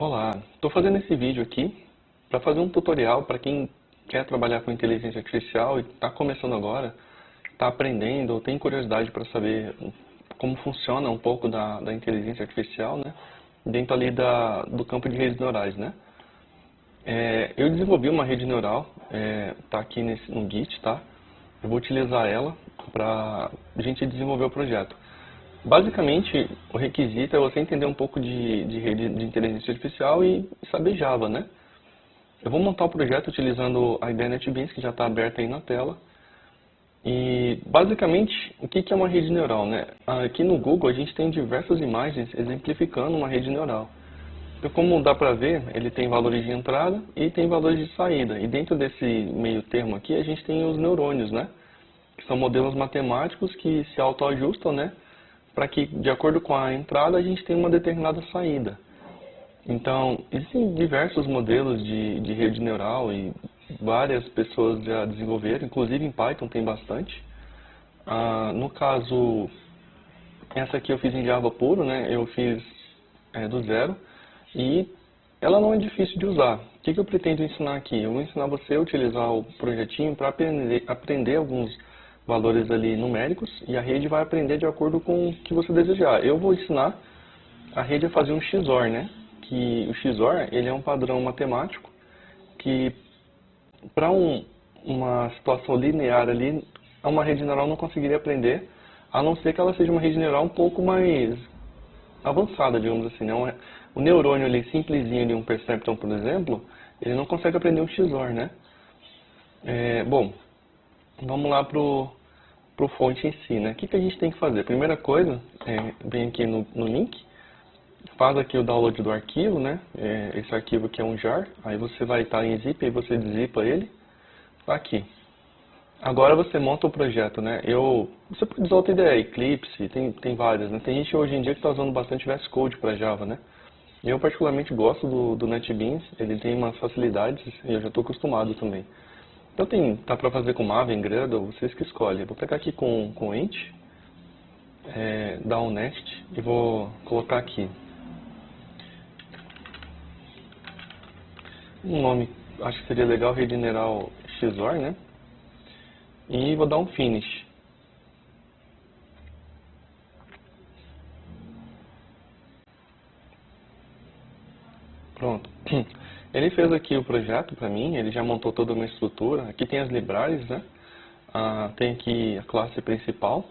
Olá, estou fazendo esse vídeo aqui para fazer um tutorial para quem quer trabalhar com inteligência artificial e está começando agora, está aprendendo ou tem curiosidade para saber como funciona um pouco da inteligência artificial, né? Dentro ali do campo de redes neurais, né? Eu desenvolvi uma rede neural, está aqui no Git, tá? Eu vou utilizar ela para a gente desenvolver o projeto. Basicamente, o requisito é você entender um pouco de rede de inteligência artificial e saber Java, né? Eu vou montar o projeto utilizando a ideia NetBeans, que já está aberta aí na tela. E, basicamente, o que é uma rede neural, né? Aqui no Google a gente tem diversas imagens exemplificando uma rede neural. Então, como dá para ver, ele tem valores de entrada e tem valores de saída. E dentro desse meio termo aqui, a gente tem os neurônios, né? Que são modelos matemáticos que se autoajustam, né? Para que, de acordo com a entrada, a gente tenha uma determinada saída. Então, existem diversos modelos de rede neural e várias pessoas já desenvolveram, inclusive em Python tem bastante. No caso, essa aqui eu fiz em Java puro, né? Eu fiz do zero e ela não é difícil de usar. O que eu pretendo ensinar aqui? Eu vou ensinar você a utilizar o projetinho para aprender alguns valores ali numéricos e a rede vai aprender de acordo com o que você desejar. Eu vou ensinar a rede a fazer um XOR, né? Que o XOR ele é um padrão matemático que para uma situação linear ali, uma rede neural não conseguiria aprender, a não ser que ela seja uma rede neural um pouco mais avançada, digamos assim, né? O neurônio ali simplesinho de um perceptron, por exemplo, ele não consegue aprender um XOR, né? Bom, vamos lá pro fonte em si, né? O que a gente tem que fazer? Primeira coisa, vem aqui no link, faz aqui o download do arquivo, né? Esse arquivo aqui é um jar, aí você vai estar em zip, aí você zipa ele, tá aqui. Agora você monta o projeto, né? Você pode usar outra ideia, Eclipse, tem várias, né? Tem gente hoje em dia que está usando bastante VS Code para Java, né? Eu particularmente gosto do NetBeans, ele tem umas facilidades e eu já estou acostumado também. Então dá para fazer com Maven, Gradle, vocês que escolhem. Vou pegar aqui com Ent, dar um Nest e vou colocar aqui um nome, acho que seria legal, rede neural XOR, né? E vou dar um Finish. Pronto. Ele fez aqui o projeto para mim, ele já montou toda uma estrutura. Aqui tem as libraries, né? Tem aqui a classe principal.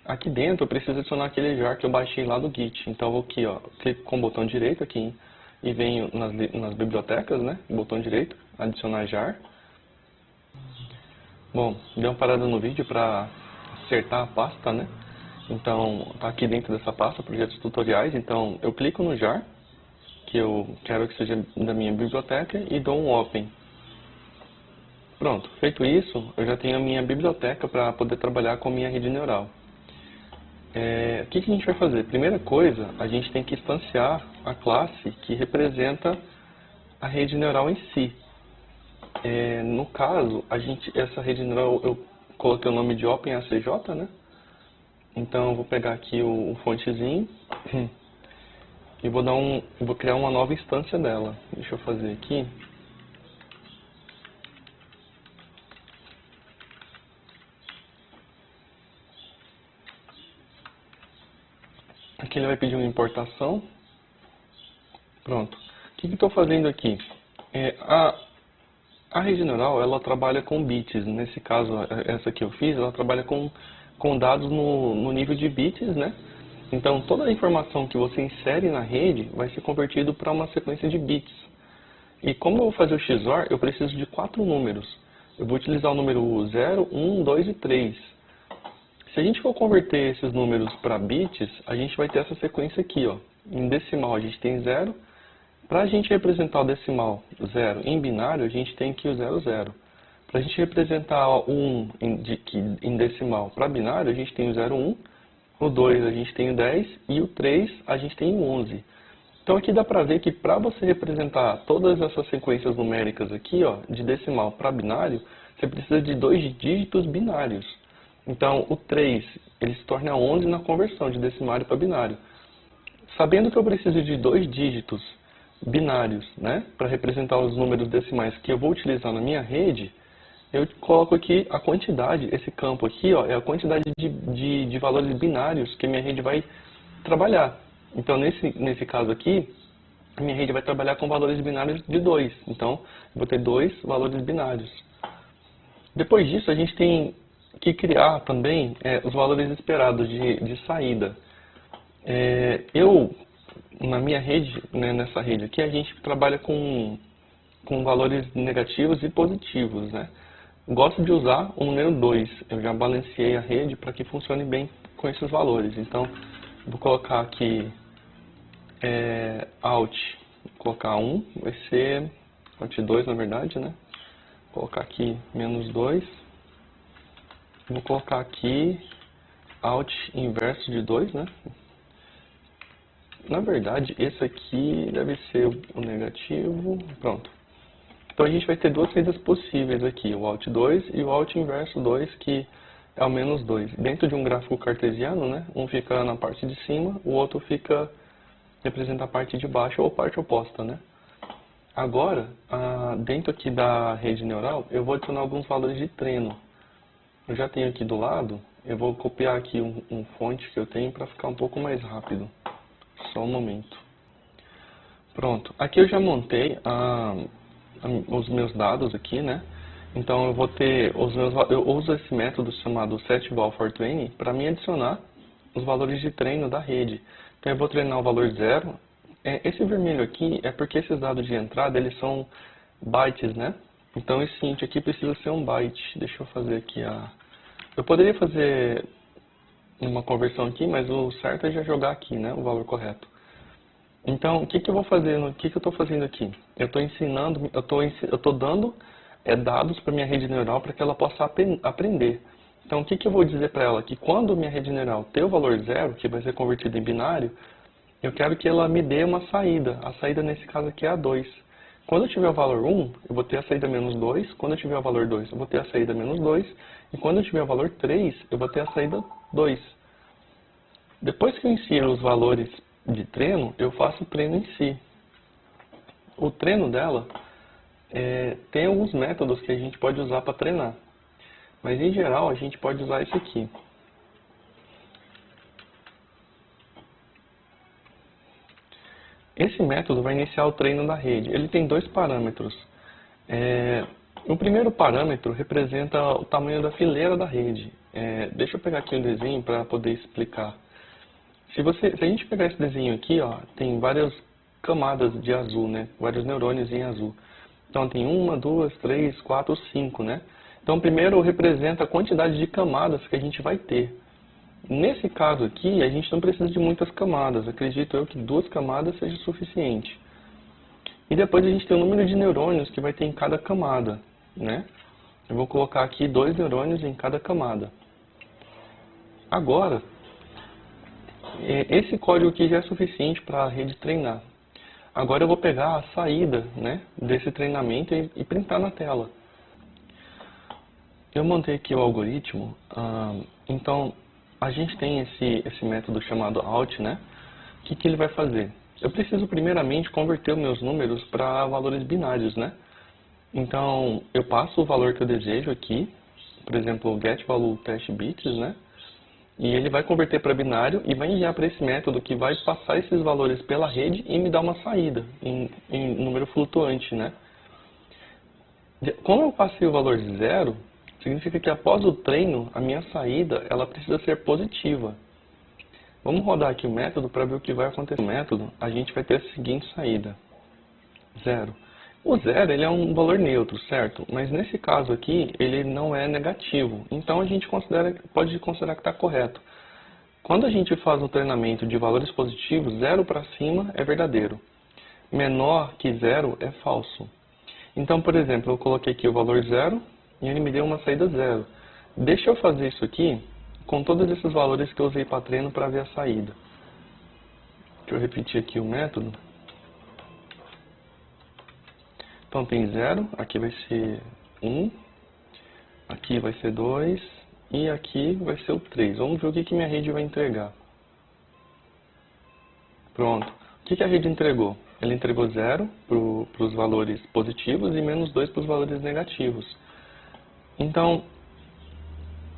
Aqui dentro eu preciso adicionar aquele jar que eu baixei lá do Git. Então eu vou aqui, ó, clico com o botão direito aqui e venho nas bibliotecas, né? Botão direito, adicionar jar. Bom, dei uma parada no vídeo para acertar a pasta, né? Então, tá aqui dentro dessa pasta, projetos tutoriais. Então, eu clico no jar, que eu quero que seja da minha biblioteca, e dou um Open. Pronto, feito isso, eu já tenho a minha biblioteca para poder trabalhar com a minha rede neural. O que a gente vai fazer? Primeira coisa, a gente tem que instanciar a classe que representa a rede neural em si. No caso, essa rede neural, eu coloquei o nome de OpenACJ, né? Então eu vou pegar aqui o fontezinho e vou criar uma nova instância dela. Deixa eu fazer aqui. Aqui ele vai pedir uma importação. Pronto. O que eu estou fazendo aqui? A rede neural, ela trabalha com bits. Nesse caso, essa que eu fiz, ela trabalha com dados no nível de bits, né? Então, toda a informação que você insere na rede vai ser convertido para uma sequência de bits. E como eu vou fazer o XOR, eu preciso de 4 números. Eu vou utilizar o número 0, 1, 2 e 3. Se a gente for converter esses números para bits, a gente vai ter essa sequência aqui, ó. Em decimal a gente tem 0. Para a gente representar o decimal 0 em binário, a gente tem aqui o 0, 0. Para a gente representar o 1 em decimal para binário, a gente tem o 0, 1. O 2 a gente tem o 10 e o 3 a gente tem o 11. Então aqui dá para ver que para você representar todas essas sequências numéricas aqui, ó, de decimal para binário, você precisa de 2 dígitos binários. Então o 3 ele se torna 11 na conversão de decimário para binário. Sabendo que eu preciso de 2 dígitos binários, né? Para representar os números decimais que eu vou utilizar na minha rede, eu coloco aqui a quantidade, esse campo aqui, ó, é a quantidade de valores binários que a minha rede vai trabalhar. Então, nesse caso aqui, a minha rede vai trabalhar com valores binários de 2. Então, eu vou ter 2 valores binários. Depois disso, a gente tem que criar também os valores esperados de saída. Na minha rede, né, nessa rede aqui, a gente trabalha com valores negativos e positivos, né? Gosto de usar o número 2. Eu já balanceei a rede para que funcione bem com esses valores. Então, vou colocar aqui out, vou colocar 1, vai ser out 2 na verdade, né? Vou colocar aqui menos 2. Vou colocar aqui out inverso de 2, né? Na verdade, esse aqui deve ser o negativo. Pronto. Então a gente vai ter duas saídas possíveis aqui, o out 2 e o out inverso 2, que é o menos 2. Dentro de um gráfico cartesiano, né? Um fica na parte de cima, o outro representa a parte de baixo ou parte oposta, né? Agora, dentro aqui da rede neural, eu vou adicionar alguns valores de treino. Eu já tenho aqui do lado, eu vou copiar aqui um fonte que eu tenho para ficar um pouco mais rápido. Só um momento. Pronto, aqui eu já montei os meus dados aqui, né? Então eu vou ter eu uso esse método chamado setVal4Training para me adicionar os valores de treino da rede. Então eu vou treinar o valor 0. Esse vermelho aqui é porque esses dados de entrada eles são bytes, né? Então esse int aqui precisa ser um byte. Deixa eu fazer aqui eu poderia fazer uma conversão aqui, mas o certo é já jogar aqui, né? O valor correto. Então, o que eu vou fazer? O que eu estou fazendo aqui? Eu estou ensinando, eu estou dando dados para minha rede neural para que ela possa aprender. Então, o que eu vou dizer para ela? Que quando minha rede neural ter o valor 0, que vai ser convertido em binário, eu quero que ela me dê uma saída. A saída nesse caso aqui é a 2. Quando eu tiver o valor 1, eu vou ter a saída menos 2. Quando eu tiver o valor 2, eu vou ter a saída menos 2. E quando eu tiver o valor 3, eu vou ter a saída 2. Depois que eu insiro os valores de treino, eu faço o treino em si. O treino dela tem alguns métodos que a gente pode usar para treinar. Mas em geral a gente pode usar esse aqui. Esse método vai iniciar o treino da rede. Ele tem dois parâmetros. O primeiro parâmetro representa o tamanho da fileira da rede. Deixa eu pegar aqui um desenho para poder explicar. Se a gente pegar esse desenho aqui, ó, tem várias camadas de azul, né? Vários neurônios em azul. Então tem 1, 2, 3, 4, 5, né? Então primeiro representa a quantidade de camadas que a gente vai ter. Nesse caso aqui, a gente não precisa de muitas camadas. Acredito eu que 2 camadas seja suficiente. E depois a gente tem o número de neurônios que vai ter em cada camada, né? Eu vou colocar aqui 2 neurônios em cada camada. Agora, esse código aqui já é suficiente para a rede treinar. Agora eu vou pegar a saída, né, desse treinamento e printar na tela. Eu montei aqui o algoritmo, então a gente tem esse método chamado out, né? O que ele vai fazer? Eu preciso primeiramente converter os meus números para valores binários, né? Então eu passo o valor que eu desejo aqui, por exemplo, getValueTestBits, né? E ele vai converter para binário e vai enviar para esse método que vai passar esses valores pela rede e me dar uma saída em número flutuante, né? Como eu passei o valor de 0, significa que após o treino, a minha saída ela precisa ser positiva. Vamos rodar aqui o método para ver o que vai acontecer. No método, a gente vai ter a seguinte saída: 0. O 0 ele é um valor neutro, certo? Mas nesse caso aqui, ele não é negativo. Então a gente pode considerar que está correto. Quando a gente faz um treinamento de valores positivos, 0 para cima é verdadeiro. Menor que 0 é falso. Então, por exemplo, eu coloquei aqui o valor 0 e ele me deu uma saída 0. Deixa eu fazer isso aqui com todos esses valores que eu usei para treino para ver a saída. Deixa eu repetir aqui o método. Então tem 0, aqui vai ser 1, aqui vai ser 2 e aqui vai ser o 3. Vamos ver o que minha rede vai entregar. Pronto. O que a rede entregou? ele entregou 0 para os valores positivos e menos 2 para os valores negativos. Então,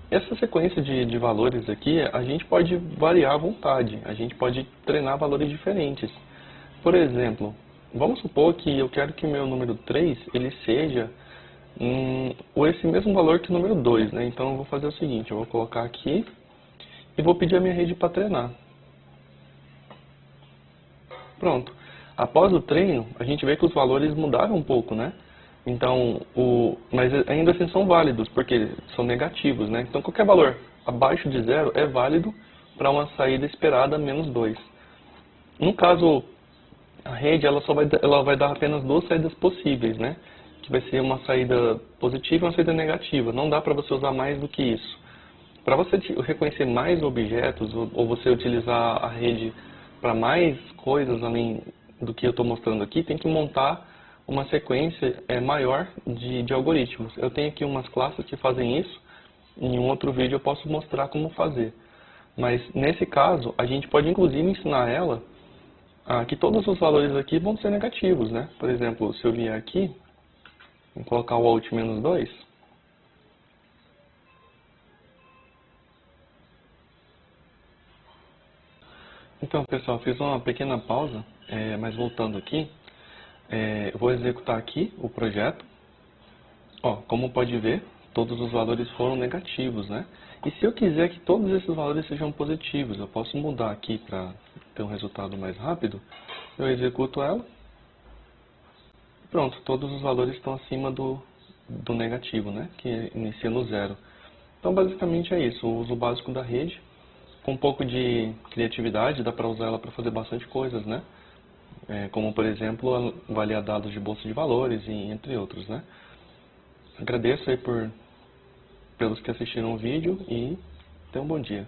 essa sequência de valores aqui, a gente pode variar à vontade, a gente pode treinar valores diferentes. Por exemplo, vamos supor que eu quero que o meu número 3 ele seja esse mesmo valor que o número 2, né? Então eu vou fazer o seguinte, eu vou colocar aqui e vou pedir a minha rede para treinar. Pronto. Após o treino, a gente vê que os valores mudaram um pouco, né? Então, mas ainda assim são válidos, porque são negativos, né? Então qualquer valor abaixo de 0 é válido para uma saída esperada menos 2. No caso, a rede ela vai dar apenas 2 saídas possíveis, né? Que vai ser uma saída positiva e uma saída negativa. Não dá para você usar mais do que isso. Para você reconhecer mais objetos ou você utilizar a rede para mais coisas além do que eu estou mostrando aqui, tem que montar uma sequência maior de algoritmos. Eu tenho aqui umas classes que fazem isso. Em um outro vídeo eu posso mostrar como fazer. Mas nesse caso, a gente pode inclusive ensinar ela que todos os valores aqui vão ser negativos, né? Por exemplo, se eu vier aqui e colocar o alt menos 2, então, pessoal, fiz uma pequena pausa, mas voltando aqui, eu vou executar aqui o projeto. Ó, como pode ver, todos os valores foram negativos, né? E se eu quiser que todos esses valores sejam positivos, eu posso mudar aqui para ter um resultado mais rápido. Eu executo ela. Pronto, todos os valores estão acima do negativo, né? Que inicia no 0. Então, basicamente é isso, o uso básico da rede. Com um pouco de criatividade, dá para usar ela para fazer bastante coisas, né? Como, por exemplo, avaliar dados de bolsa de valores, e entre outros, né? Agradeço aí pelos que assistiram o vídeo e tenham um bom dia.